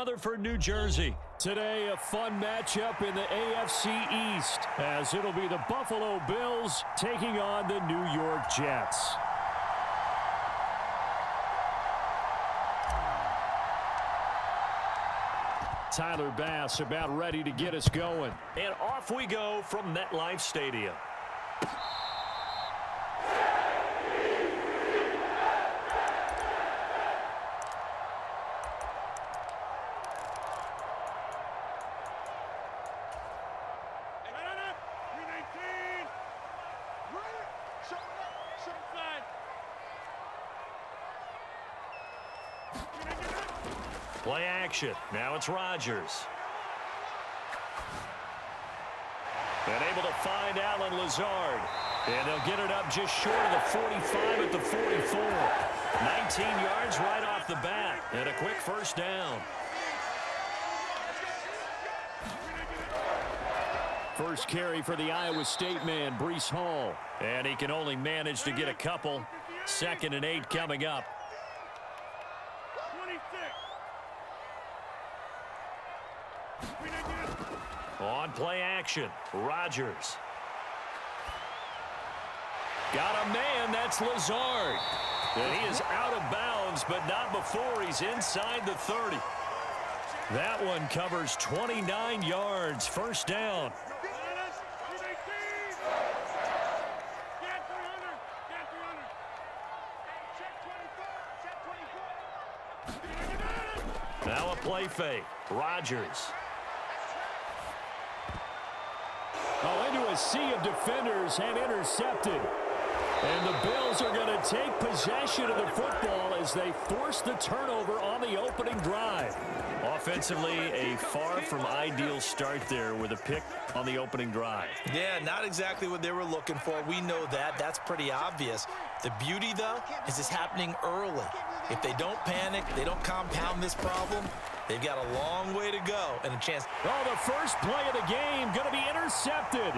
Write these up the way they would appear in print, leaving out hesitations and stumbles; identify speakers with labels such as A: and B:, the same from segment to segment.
A: Rutherford, New Jersey. Today, a fun matchup in the AFC East, as it'll be the Buffalo Bills taking on the New York Jets. Tyler Bass about ready to get us going. And off we go from MetLife Stadium. Play action. Now it's Rodgers. And able to find Allen Lazard. And they'll get it up just short of the 45 at the 44. 19 yards right off the bat. And a quick first down. First carry for the Iowa State man, Breece Hall. And he can only manage to get a couple. 2nd and 8 coming up. On play action, Rodgers. Got a man, that's Lazard. And he is out of bounds, but not before he's inside the 30. That one covers 29 yards, first down. Now a play fake, Rodgers. Into a sea of defenders and intercepted. And the Bills are going to take possession of the football as they force the turnover on the opening drive. Offensively, a far from ideal start there with a pick on the opening drive.
B: Yeah, not exactly what they were looking for. We know that. That's pretty obvious. The beauty, though, is it's happening early. If they don't panic, they don't compound this problem, they've got a long way to go and a chance.
A: Oh, the first play of the game going to be intercepted.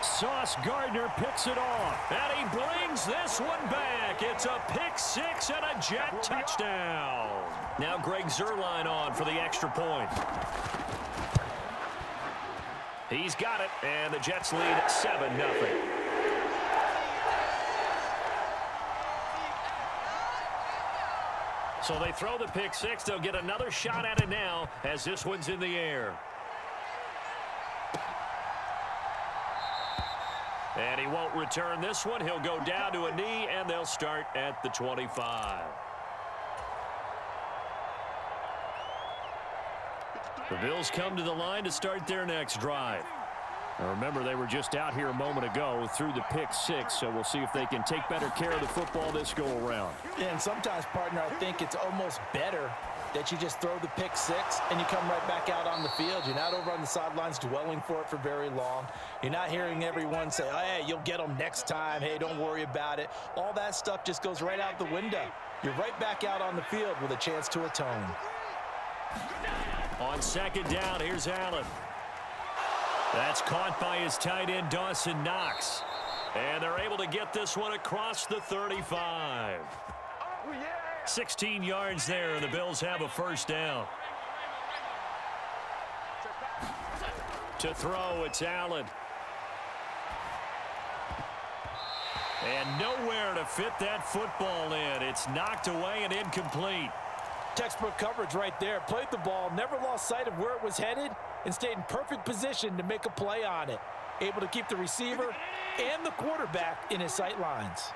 A: Sauce Gardner picks it off, and he brings this one back. It's a pick six and a Jet touchdown. Now Greg Zuerlein on for the extra point. He's got it, and the Jets lead 7-0. So they throw the pick six. They'll get another shot at it now as this one's in the air. And he won't return this one. He'll go down to a knee, and they'll start at the 25. The Bills come to the line to start their next drive. Now remember, they were just out here a moment ago through the pick six, so we'll see if they can take better care of the football this go-around.
B: Yeah, and sometimes, partner, I think it's almost better that you just throw the pick six and you come right back out on the field. You're not over on the sidelines dwelling for it for very long. You're not hearing everyone say, oh, hey, you'll get them next time. Hey, don't worry about it. All that stuff just goes right out the window. You're right back out on the field with a chance to atone.
A: On second down, here's Allen. That's caught by his tight end, Dawson Knox. And they're able to get this one across the 35. 16 yards there, and the Bills have a first down. To throw, it's Allen. And nowhere to fit that football in. It's knocked away and incomplete.
B: Textbook coverage right there. Played the ball, never lost sight of where it was headed, and stayed in perfect position to make a play on it. Able to keep the receiver and the quarterback in his sight lines.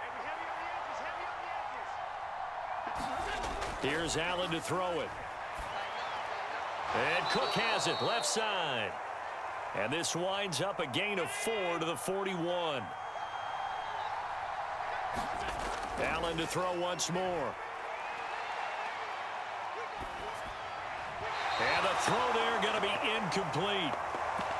A: Here's Allen to throw it. And Cook has it, left side. And this winds up a gain of 4 to the 41. Allen to throw once more. And the throw there going to be incomplete.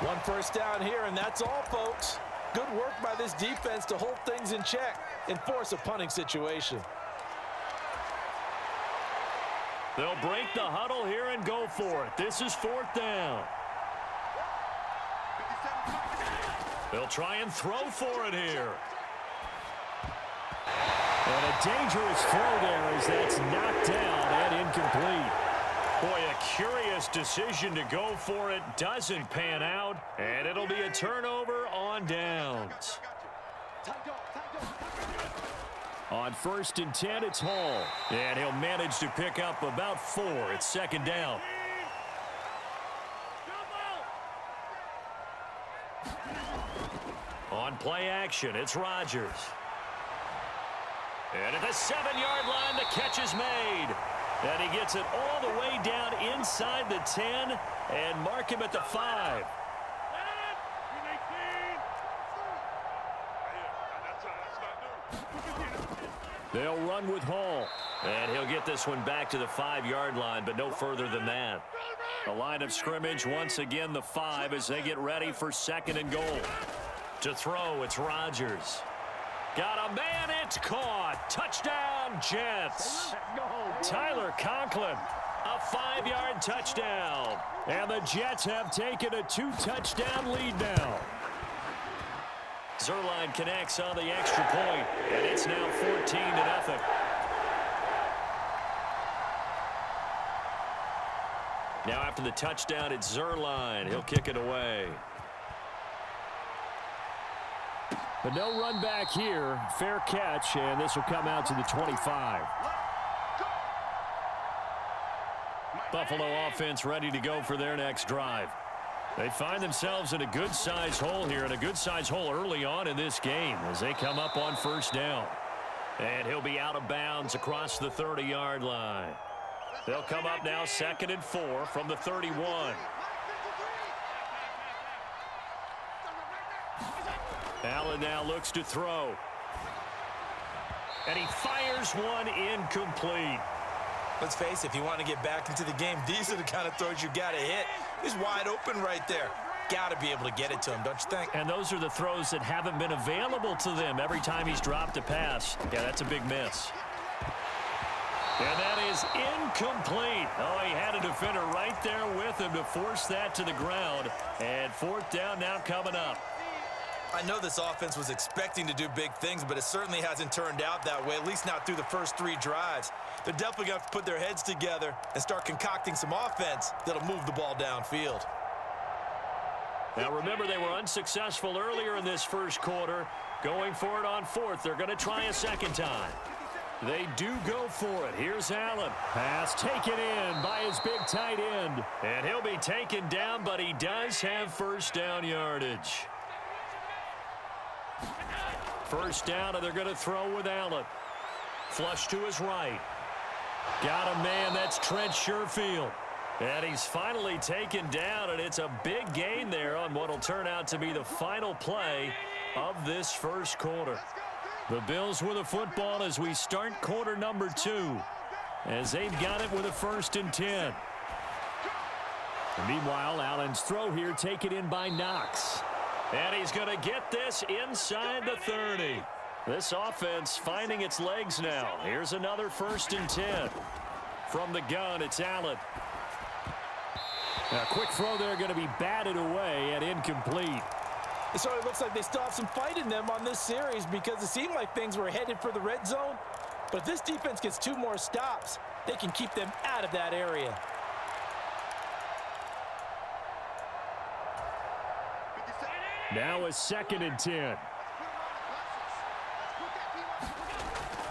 B: One first down here, and that's all, folks. Good work by this defense to hold things in check and force a punting situation.
A: They'll break the huddle here and go for it. This is fourth down. They'll try and throw for it here. And a dangerous throw there as that's knocked down and incomplete. Boy, a curious decision to go for it. Doesn't pan out, and it'll be a turnover on downs. On 1st and 10, it's Hall. And he'll manage to pick up about 4. It's 2nd down. On play action, it's Rodgers. And at the 7-yard line, the catch is made. And he gets it all the way down inside the 10 and mark him at the 5. They'll run with Hall. And he'll get this one back to the 5-yard line, but no further than that. The line of scrimmage, once again, the 5 as they get ready for 2nd and goal. To throw, it's Rodgers. Got a man, it's caught. Touchdown, Jets. Tyler Conklin, a 5-yard touchdown. And the Jets have taken a 2-touchdown lead now. Zerline connects on the extra point, and it's now 14-0. Now after the touchdown, it's Zerline. He'll kick it away. But no run back here. Fair catch, and this will come out to the 25. Buffalo offense ready to go for their next drive. They find themselves in a good-sized hole here, and a good-sized hole early on in this game as they come up on 1st down. And he'll be out of bounds across the 30-yard line. They'll come up now 2nd and 4 from the 31. Allen now looks to throw. And he fires one incomplete.
B: Let's face it, if you want to get back into the game, these are the kind of throws you got to hit. He's wide open right there. Got to be able to get it to him, don't you think?
A: And those are the throws that haven't been available to them every time he's dropped a pass. Yeah, that's a big miss. And that is incomplete. Oh, he had a defender right there with him to force that to the ground. And 4th down now coming up.
B: I know this offense was expecting to do big things, but it certainly hasn't turned out that way, at least not through the first 3 drives. They're definitely going to have to put their heads together and start concocting some offense that'll move the ball downfield.
A: Now, remember, they were unsuccessful earlier in this first quarter. Going for it on 4th. They're going to try a 2nd time. They do go for it. Here's Allen. Pass taken in by his big tight end. And he'll be taken down, but he does have 1st down yardage. 1st down, and they're going to throw with Allen. Flush to his right. Got a man, that's Trent Sherfield. And he's finally taken down, and it's a big gain there on what will turn out to be the final play of this first quarter. The Bills with the football as we start quarter number 2, as they've got it with a 1st and 10. And meanwhile, Allen's throw here taken in by Knox. And he's going to get this inside the 30. This offense finding its legs now. Here's another 1st and 10. From the gun, it's Allen. Now, a quick throw there going to be batted away and incomplete.
B: It sort of looks like they still have some fight in them on this series because it seemed like things were headed for the red zone. But if this defense gets 2 more stops, they can keep them out of that area.
A: Now a 2nd and 10.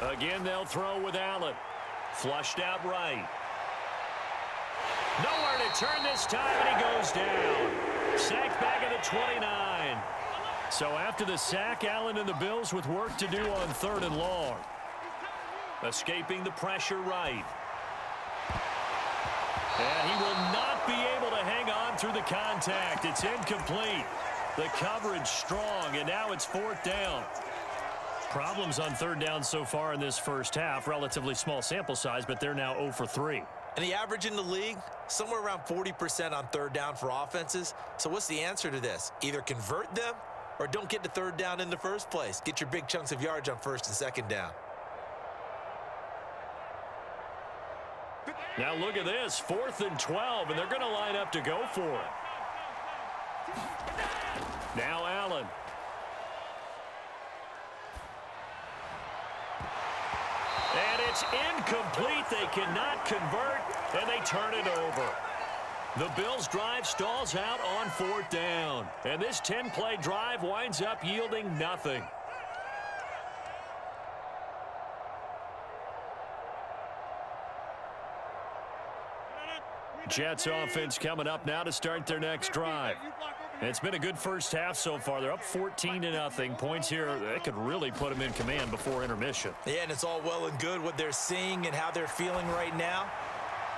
A: Again, they'll throw with Allen. Flushed out right. Nowhere to turn this time, and he goes down. Sacked back at the 29. So after the sack, Allen and the Bills with work to do on 3rd and long. Escaping the pressure right. And he will not be able to hang on through the contact. It's incomplete. The coverage strong, and now it's 4th down. Problems on 3rd down so far in this first half. Relatively small sample size, but they're now 0 for 3.
B: And the average in the league, somewhere around 40% on 3rd down for offenses. So what's the answer to this? Either convert them or don't get to 3rd down in the first place. Get your big chunks of yards on 1st and 2nd down.
A: Now look at this, 4th and 12, and they're going to line up to go for it. Now Allen. And it's incomplete. They cannot convert, and they turn it over. The Bills' drive stalls out on 4th down. And this 10-play drive winds up yielding nothing. Jets offense coming up now to start their next drive. It's been a good first half so far. They're up 14-0. Points here, they could really put them in command before intermission.
B: Yeah, and it's all well and good what they're seeing and how they're feeling right now.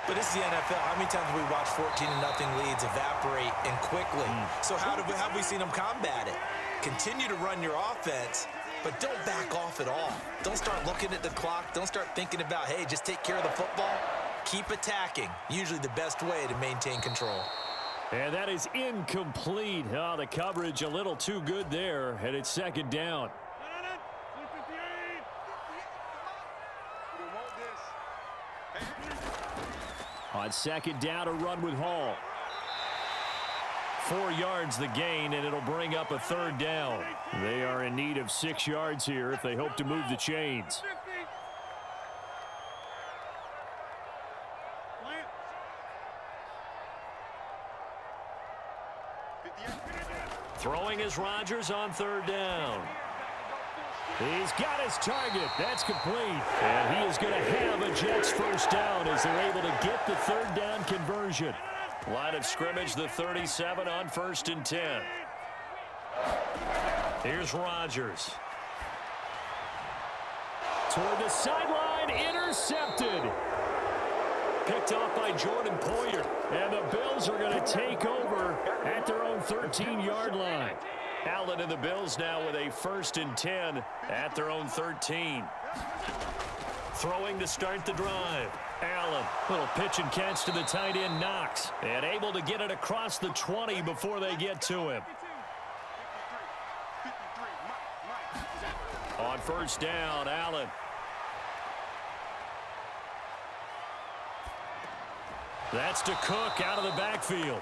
B: But this is the NFL. How many times have we watched 14-0 leads evaporate and quickly? So how have we seen them combat it? Continue to run your offense, but don't back off at all. Don't start looking at the clock. Don't start thinking about, hey, just take care of the football. Keep attacking. Usually the best way to maintain control.
A: And that is incomplete. Oh, the coverage a little too good there, and it's 2nd down. On 2nd down, a run with Hall. 4 yards the gain, and it'll bring up a 3rd down. They are in need of 6 yards here if they hope to move the chains. Throwing is Rodgers on 3rd down. He's got his target. That's complete. And he is going to have a Jets 1st down as they're able to get the 3rd down conversion. Line of scrimmage, the 37 on 1st and 10. Here's Rodgers. Toward the sideline, intercepted. Picked off by Jordan Poyer. And the Bills are going to take over at their own 13-yard line. Allen and the Bills now with a 1st and 10 at their own 13. Throwing to start the drive. Allen, little pitch and catch to the tight end Knox. And able to get it across the 20 before they get to him. On 1st down, Allen. That's to Cook out of the backfield.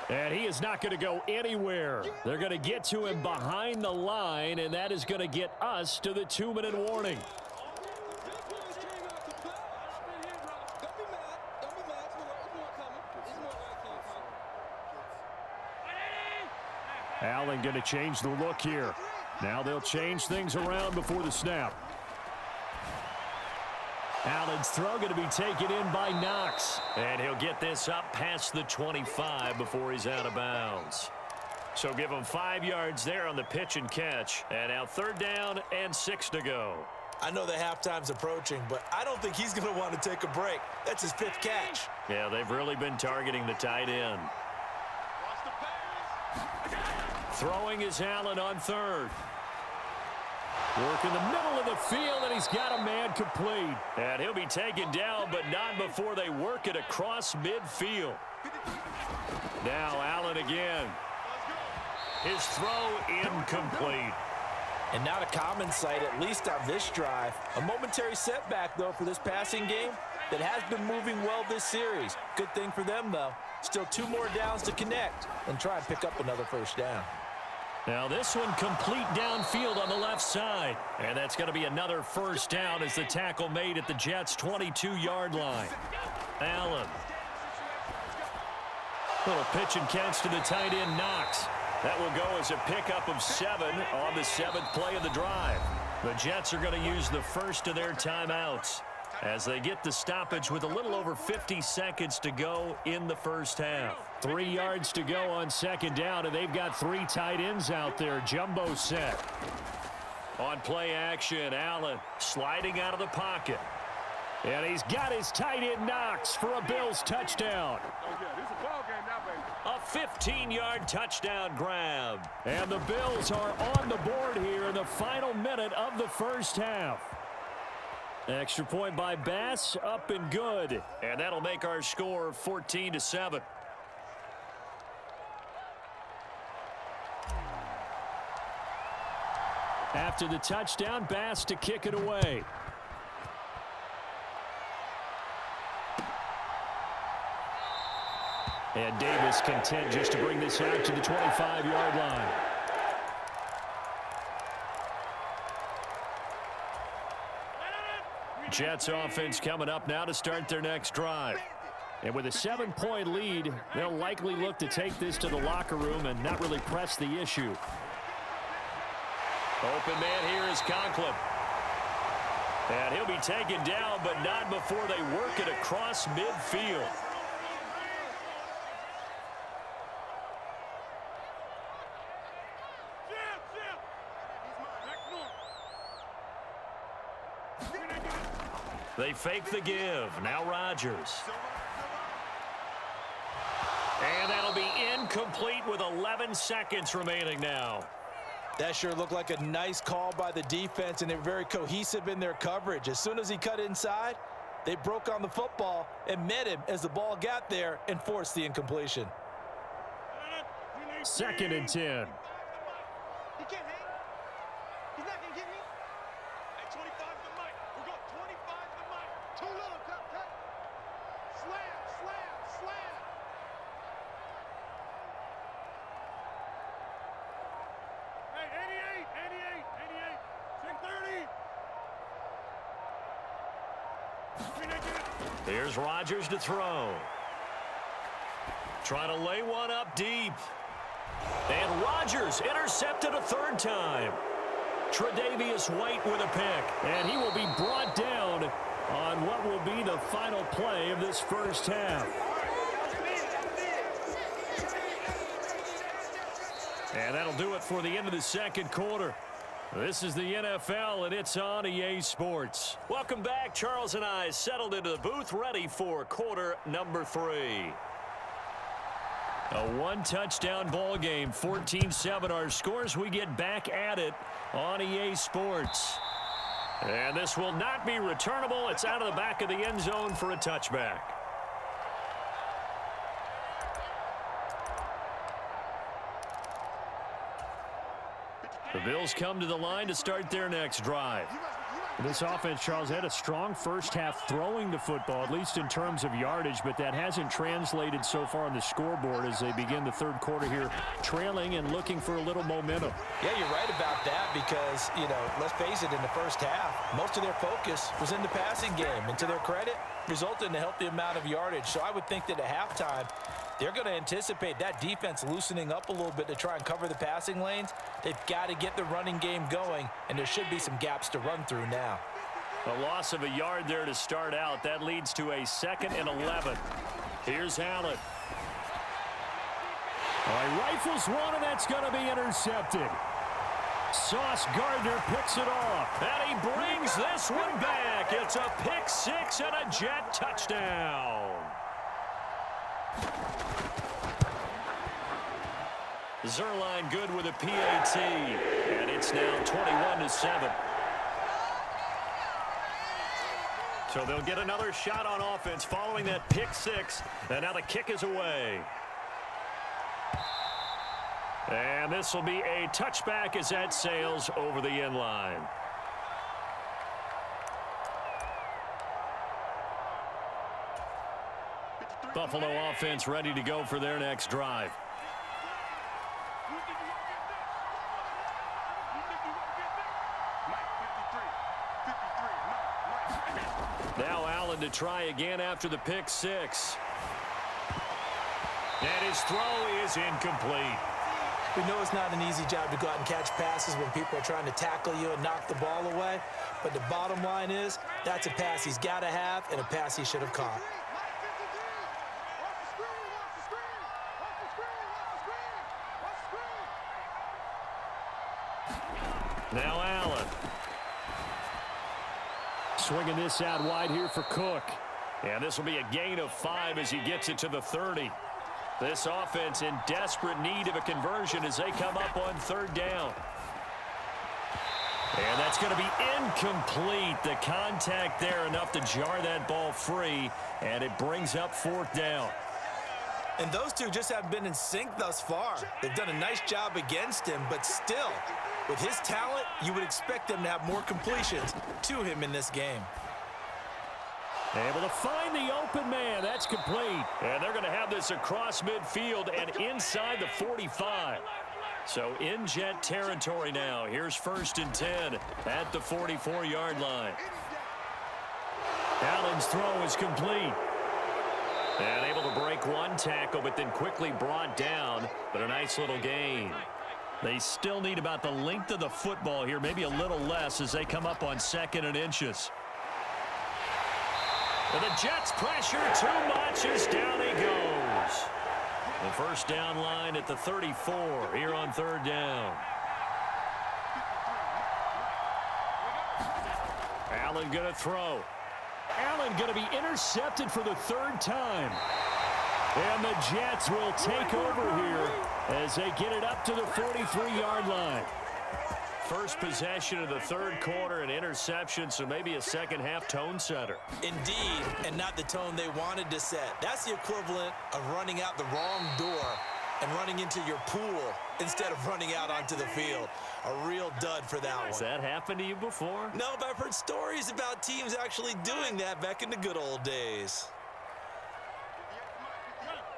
A: And he is not going to go anywhere. They're going to get to him behind the line, and that is going to get us to the 2-minute warning. Allen going to change the look here. Now they'll change things around before the snap. Allen's throw going to be taken in by Knox. And he'll get this up past the 25 before he's out of bounds. So give him 5 yards there on the pitch and catch. And now 3rd down and 6 to go.
B: I know the halftime's approaching, but I don't think he's going to want to take a break. That's his 5th catch.
A: Yeah, they've really been targeting the tight end. Throwing is Allen on 3rd. Work in the middle of the field, and he's got a man complete. And he'll be taken down, but not before they work it across midfield. Now Allen again. His throw incomplete.
B: And not a common sight, at least on this drive. A momentary setback, though, for this passing game that has been moving well this series. Good thing for them, though. Still 2 more downs to connect and try and pick up another 1st down.
A: Now this one complete downfield on the left side. And that's going to be another 1st down as the tackle made at the Jets' 22-yard line. Allen. Little pitch and catch to the tight end Knox. That will go as a pickup of 7 on the 7th play of the drive. The Jets are going to use the first of their timeouts as they get the stoppage with a little over 50 seconds to go in the first half. 3 yards to go on 2nd down, and they've got 3 tight ends out there. Jumbo set. On play action, Allen sliding out of the pocket. And he's got his tight end Knox for a Bills touchdown. A 15-yard touchdown grab. And the Bills are on the board here in the final minute of the first half. Extra point by Bass, up and good. And that'll make our score 14-7. After the touchdown, Bass to kick it away. And Davis content just to bring this out to the 25-yard line. Jets offense coming up now to start their next drive. And with a 7-point lead, they'll likely look to take this to the locker room and not really press the issue. Open man here is Conklin. And he'll be taken down, but not before they work it across midfield. They fake the give. Now Rodgers. And that'll be incomplete with 11 seconds remaining now.
B: That sure looked like a nice call by the defense, and they're very cohesive in their coverage. As soon as he cut inside, they broke on the football and met him as the ball got there and forced the incompletion.
A: 2nd and 10.
C: He can't hang. He's not going to get me. Hey, 25 to Mike. We're going 25 to Mike. Too little, cut. Slam. Hey, 88. 630.
A: Here's Rodgers to throw. Trying to lay one up deep. And Rodgers intercepted a 3rd time. Tre'Davious White with a pick. And he will be brought down on what will be the final play of this first half. And that'll do it for the end of the 2nd quarter. This is the NFL, and it's on EA Sports. Welcome back. Charles and I settled into the booth, ready for quarter number 3. A 1-touchdown ball game, 14-7 our scores. We get back at it on EA Sports. And this will not be returnable. It's out of the back of the end zone for a touchback. The Bills come to the line to start their next drive. This offense, Charles, had a strong first half throwing the football, at least in terms of yardage, but that hasn't translated so far on the scoreboard as they begin the 3rd quarter here, trailing and looking for a little momentum.
B: Yeah, you're right about that because, let's face it, in the first half, most of their focus was in the passing game. And to their credit, resulted in a healthy amount of yardage. So I would think that at halftime, they're going to anticipate that defense loosening up a little bit to try and cover the passing lanes. They've got to get the running game going, and there should be some gaps to run through now.
A: A loss of a yard there to start out. That leads to a 2nd and 11. Here's Allen. All right, rifles one, and that's going to be intercepted. Sauce Gardner picks it off, and he brings this one back. It's a pick 6 and a Jet touchdown. Zerline good with a PAT, and it's now 21-7. So they'll get another shot on offense following that pick 6, and now the kick is away. And this will be a touchback as that sails over the end line. Buffalo offense ready to go for their next drive. Now Allen to try again after the pick 6. And his throw is incomplete.
B: We know it's not an easy job to go out and catch passes when people are trying to tackle you and knock the ball away. But the bottom line is, that's a pass he's got to have and a pass he should have caught.
A: Now Allen. Swinging this out wide here for Cook. And this will be a gain of 5 as he gets it to the 30. This offense in desperate need of a conversion as they come up on 3rd down. And that's going to be incomplete. The contact there enough to jar that ball free, and it brings up 4th down.
B: And those two just haven't been in sync thus far. They've done a nice job against him, but still, with his talent, you would expect them to have more completions to him in this game.
A: Able to find the open man. That's complete. And they're going to have this across midfield and inside the 45. So in Jet territory now. Here's 1st and 10 at the 44-yard line. Allen's throw is complete. And able to break one tackle, but then quickly brought down. But a nice little gain. They still need about the length of the football here, maybe a little less as they come up on 2nd and inches. And the Jets pressure too much as down he goes. The first down line at the 34 here on 3rd down. Allen going to throw. Allen going to be intercepted for the 3rd time. And the Jets will take over here as they get it up to the 43-yard line. First possession of the 3rd quarter, an interception, so maybe a second-half tone setter.
B: Indeed, and not the tone they wanted to set. That's the equivalent of running out the wrong door and running into your pool instead of running out onto the field. A real dud for that one.
A: Has that happened to you before?
B: No, but I've heard stories about teams actually doing that back in the good old days.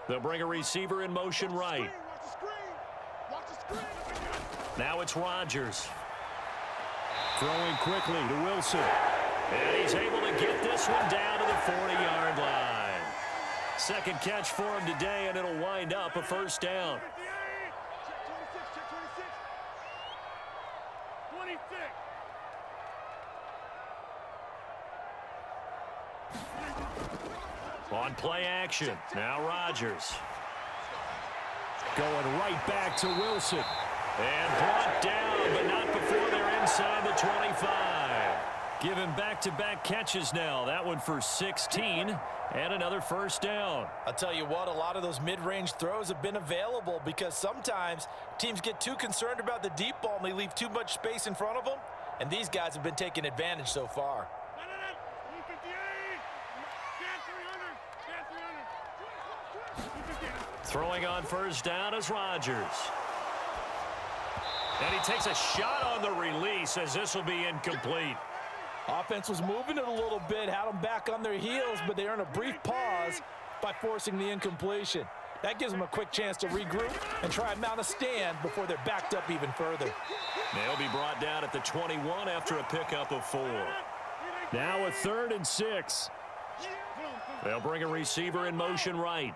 A: They'll bring a receiver in motion right. Now it's Rodgers. Throwing quickly to Wilson. And he's able to get this one down to the 40-yard line. Second catch for him today, and it'll wind up a first down. On play action, now Rodgers. Going right back to Wilson. And brought down, but not before they're inside the 25. Given back-to-back catches now. That one for 16 and another first down.
B: I'll tell you what, a lot of those mid-range throws have been available because sometimes teams get too concerned about the deep ball and they leave too much space in front of them. And these guys have been taking advantage so far.
A: Throwing on first down is Rodgers. And he takes a shot on the release as this will be incomplete.
B: Offense was moving it a little bit, had them back on their heels, but they earned a brief pause by forcing the incompletion. That gives them a quick chance to regroup and try and mount a stand before they're backed up even further.
A: They'll be brought down at the 21 after a pickup of 4. Now a 3rd and 6. They'll bring a receiver in motion right.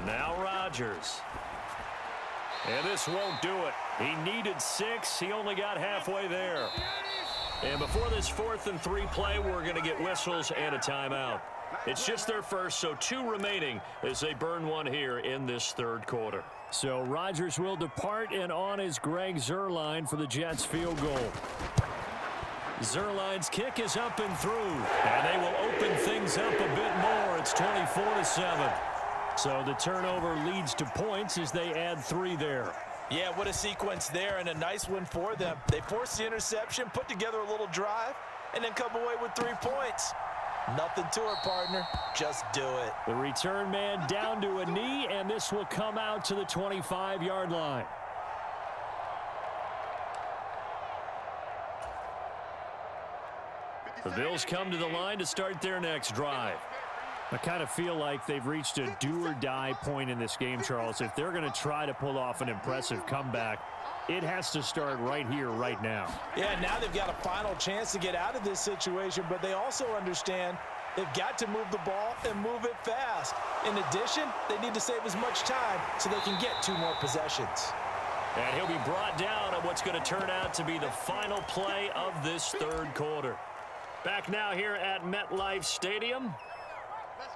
A: Now Rodgers. And this won't do it. He needed 6. He only got halfway there. And before this 4th and 3 play, we're going to get whistles and a timeout. It's just their first, so 2 remaining as they burn one here in this 3rd quarter. So Rodgers will depart, and on is Greg Zuerlein for the Jets field goal. Zuerlein's kick is up and through, and they will open things up a bit more. It's 24-7. So the turnover leads to points as they add 3 there.
B: Yeah, what a sequence there, and a nice one for them. They forced the interception, put together a little drive, and then come away with 3 points. Nothing to it, partner. Just do it.
A: The return man down to a knee, and this will come out to the 25-yard line. The Bills come to the line to start their next drive. I kind of feel like they've reached a do-or-die point in this game, Charles. If they're going to try to pull off an impressive comeback, it has to start right here, right now.
B: Yeah, now they've got a final chance to get out of this situation, but they also understand they've got to move the ball and move it fast. In addition, they need to save as much time so they can get 2 more possessions.
A: And he'll be brought down on what's going to turn out to be the final play of this 3rd quarter. Back now here at MetLife Stadium.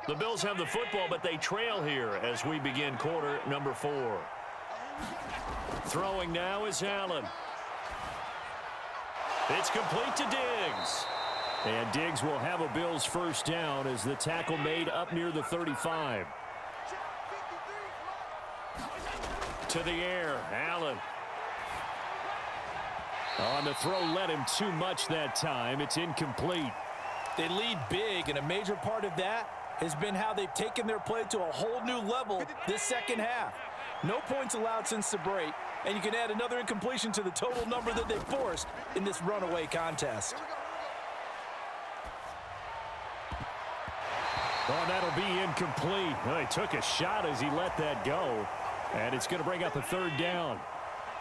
A: The Bills have the football, but they trail here as we begin quarter number 4. Throwing now is Allen. It's complete to Diggs. And Diggs will have a Bills first down as the tackle made up near the 35. To the air, Allen. On the throw, led him too much that time. It's incomplete.
B: They lead big, and a major part of that has been how they've taken their play to a whole new level this second half. No points allowed since the break, and you can add another incompletion to the total number that they forced in this runaway contest.
A: Oh, that'll be incomplete. Well, he took a shot as he let that go, and it's going to bring up a 3rd down.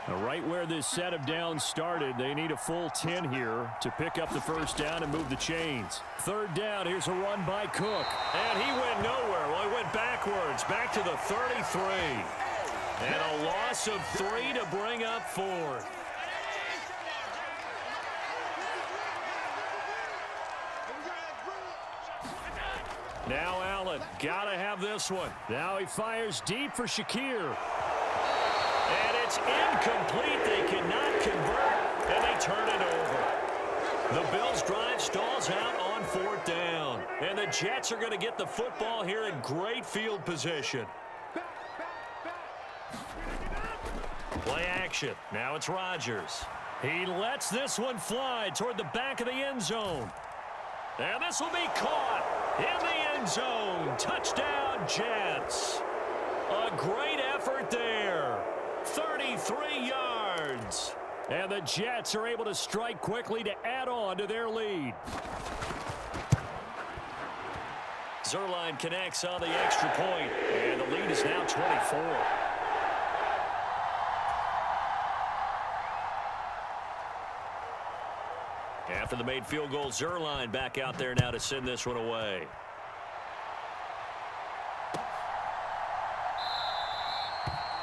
A: Right where this set of downs started, they need a full 10 here to pick up the first down and move the chains. Third down, here's a run by Cook. And he went nowhere. Well, he went backwards, back to the 33. And a loss of 3 to bring up fourth. Now Allen, gotta have this one. Now he fires deep for Shakir. And it's incomplete. They cannot convert, and they turn it over. The Bills' drive stalls out on fourth down. And the Jets are going to get the football here in great field position. Play action. Now it's Rodgers. He lets this one fly toward the back of the end zone. And this will be caught in the end zone. Touchdown, Jets. A great effort there. 33 yards. And the Jets are able to strike quickly to add on to their lead. Zerline connects on the extra point, and the lead is now 24. After the made field goal, Zerline back out there now to send this one away.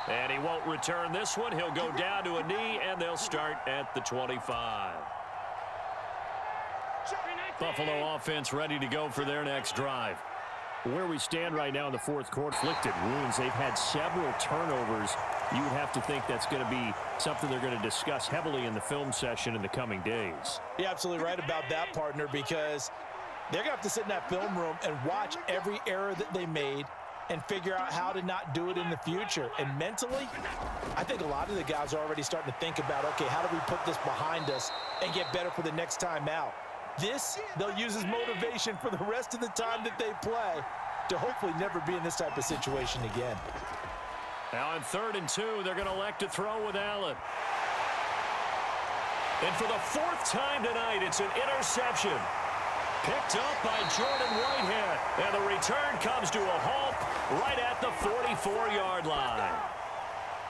A: And he won't return this one. He'll go down to a knee, and they'll start at the 25. Buffalo offense ready to go for their next drive. Where we stand right now in the fourth quarter, inflicted wounds. They've had several turnovers. You would have to think that's going to be something they're going to discuss heavily in the film session in the coming days.
B: You're absolutely right about that, partner, because they're going to have to sit in that film room and watch every error that they made and figure out how to not do it in the future. And mentally, I think a lot of the guys are already starting to think about, okay, how do we put this behind us and get better for the next time out? This, they'll use as motivation for the rest of the time that they play to hopefully never be in this type of situation again.
A: Now on 3rd and 2, they're going to elect to throw with Allen. And for the 4th time tonight, it's an interception. Picked up by Jordan Whitehead. And the return comes to a halt right at the 44-yard line.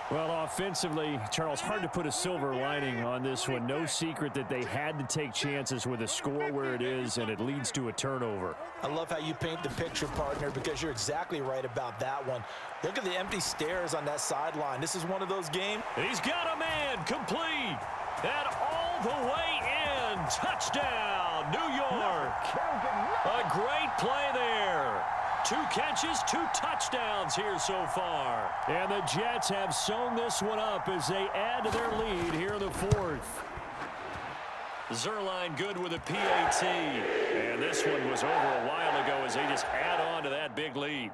A: Well, offensively, Charles, hard to put a silver lining on this one. No secret that they had to take chances with a score where it is, and it leads to a turnover.
B: I love how you paint the picture, partner, because you're exactly right about that one. Look at the empty stares on that sideline. This is one of those games.
A: He's got a man complete. And all the way in. Touchdown, New York. A great play there. 2 catches, 2 touchdowns here so far. And the Jets have sewn this one up as they add to their lead here in the 4th. Zerline good with a PAT. And this one was over a while ago as they just add on to that big lead.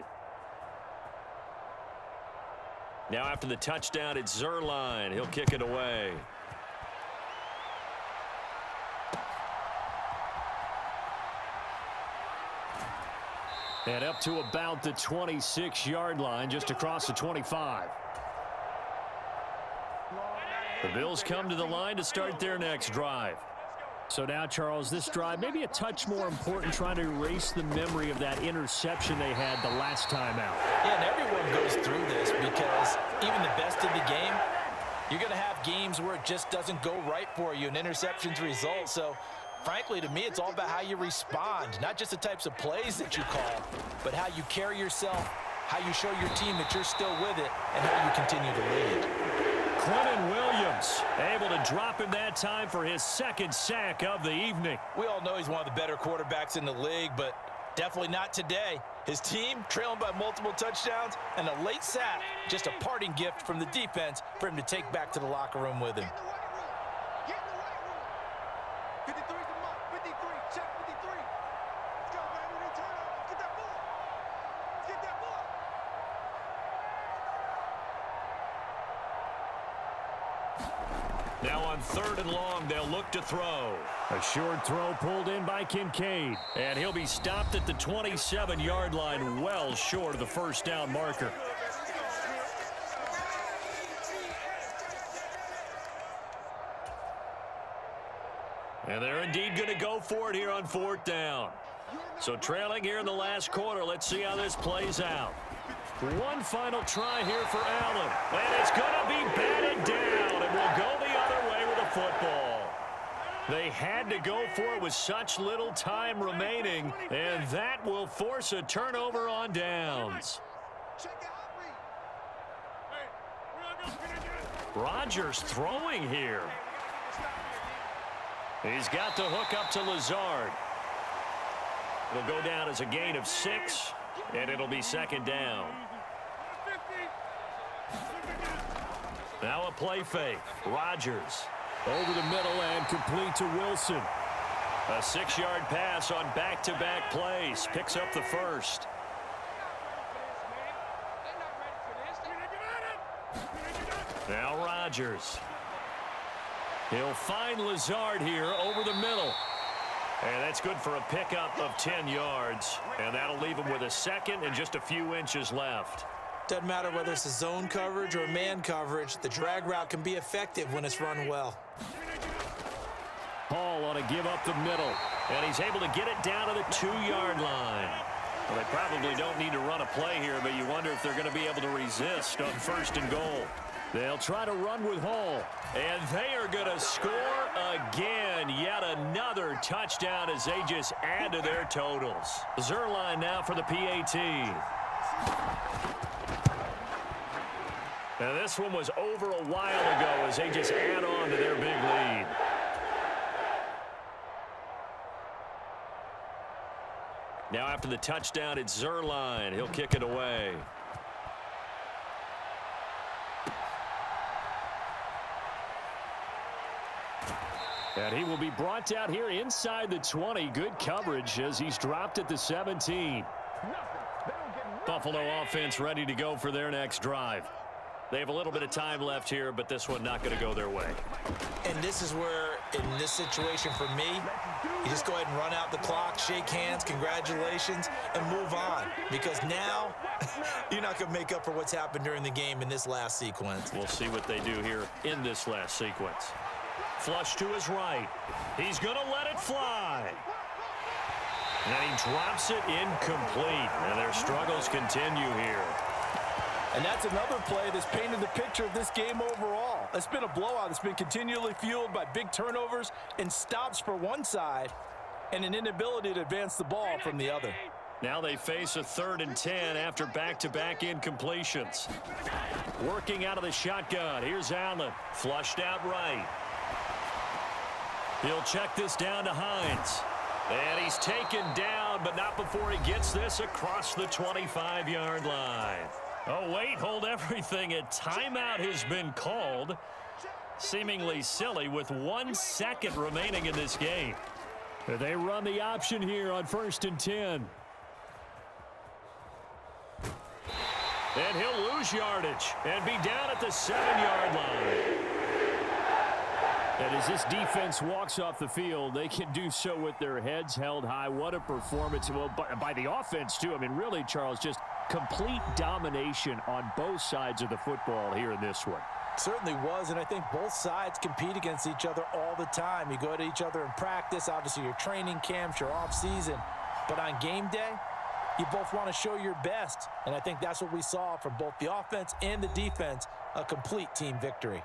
A: Now after the touchdown, it's Zerline. He'll kick it away. And up to about the 26-yard line, just across the 25. The Bills come to the line to start their next drive. So now, Charles, this drive maybe a touch more important, trying to erase the memory of that interception they had the last time out.
B: Yeah, and everyone goes through this because even the best in the game, you're going to have games where it just doesn't go right for you, and interceptions result. So frankly, to me, it's all about how you respond, not just the types of plays that you call, but how you carry yourself, how you show your team that you're still with it, and how you continue to lead.
A: Quentin Williams able to drop him that time for his 2nd sack of the evening.
B: We all know he's one of the better quarterbacks in the league, but definitely not today. His team trailing by multiple touchdowns and a late sack, just a parting gift from the defense for him to take back to the locker room with him.
C: Get in the weight room. 53's the mark. 53. Check 53. Let's go, baby. We turn over. Get that ball. Get that ball.
A: Now on 3rd and long, they'll look to throw. A short throw pulled in by Kincaid. And he'll be stopped at the 27-yard line, well short of the first down marker. And they're indeed going to go for it here on 4th down. So trailing here in the last quarter, let's see how this plays out. One final try here for Allen. And it's going to be batted down, and will go the other way with the football. They had to go for it with such little time remaining, and that will force a turnover on downs. Rodgers throwing here. He's got the hook up to Lazard. It'll go down as a gain of 6, and it'll be second down. Now a play fake. Rodgers over the middle and complete to Wilson. A 6-yard pass on back-to-back plays. Picks up the first. Now Rodgers. He'll find Lazard here over the middle. And that's good for a pickup of 10 yards. And that'll leave him with a second and just a few inches left.
B: Doesn't matter whether it's a zone coverage or man coverage, the drag route can be effective when it's run well.
A: Hall on a give up the middle. And he's able to get it down to the 2-yard line. Well, they probably don't need to run a play here, but you wonder if they're going to be able to resist on 1st and goal. They'll try to run with Hall. And they are going to score again. Yet another touchdown as they just add to their totals. Zerline now for the PAT. Now this one was over a while ago as they just add on to their big lead. Now after the touchdown, it's Zerline. He'll kick it away. And he will be brought down here inside the 20. Good coverage as he's dropped at the 17. Buffalo offense ready to go for their next drive. They have a little bit of time left here, but this one not going to go their way.
B: And this is where, in this situation for me, you just go ahead and run out the clock, shake hands, congratulations, and move on. Because now, you're not going to make up for what's happened during the game in this last sequence.
A: We'll see what they do here in this last sequence. Flush to his right. He's going to let it fly. And he drops it incomplete. And their struggles continue here.
D: And that's another play that's painted the picture of this game overall. It's been a blowout. It's been continually fueled by big turnovers and stops for one side and an inability to advance the ball from the other.
A: Now they face a 3rd and 10 after back-to-back incompletions. Working out of the shotgun. Here's Allen. Flushed out right. He'll check this down to Hines. And he's taken down, but not before he gets this across the 25-yard line. Oh, wait, hold everything. A timeout has been called. Seemingly silly with 1 second remaining in this game. They run the option here on 1st and 10. And he'll lose yardage and be down at the 7-yard line. And as this defense walks off the field, they can do so with their heads held high. What a performance. Well, by the offense, too. I mean, really, Charles, just complete domination on both sides of the football here in this one.
B: Certainly was, and I think both sides compete against each other all the time. You go to each other in practice, obviously your training camps, your off-season. But on game day, you both want to show your best. And I think that's what we saw from both the offense and the defense, a complete team victory.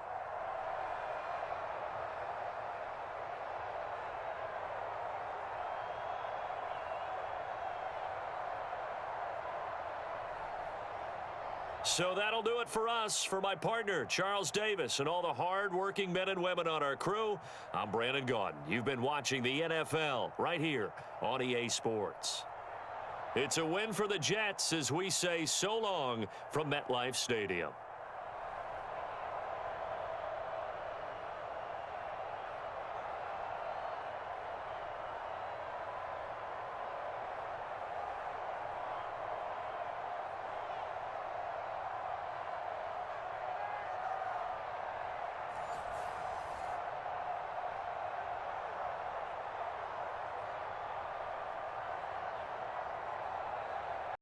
A: So that'll do it for us. For my partner, Charles Davis, and all the hard-working men and women on our crew, I'm Brandon Gaudin. You've been watching the NFL right here on EA Sports. It's a win for the Jets as we say so long from MetLife Stadium.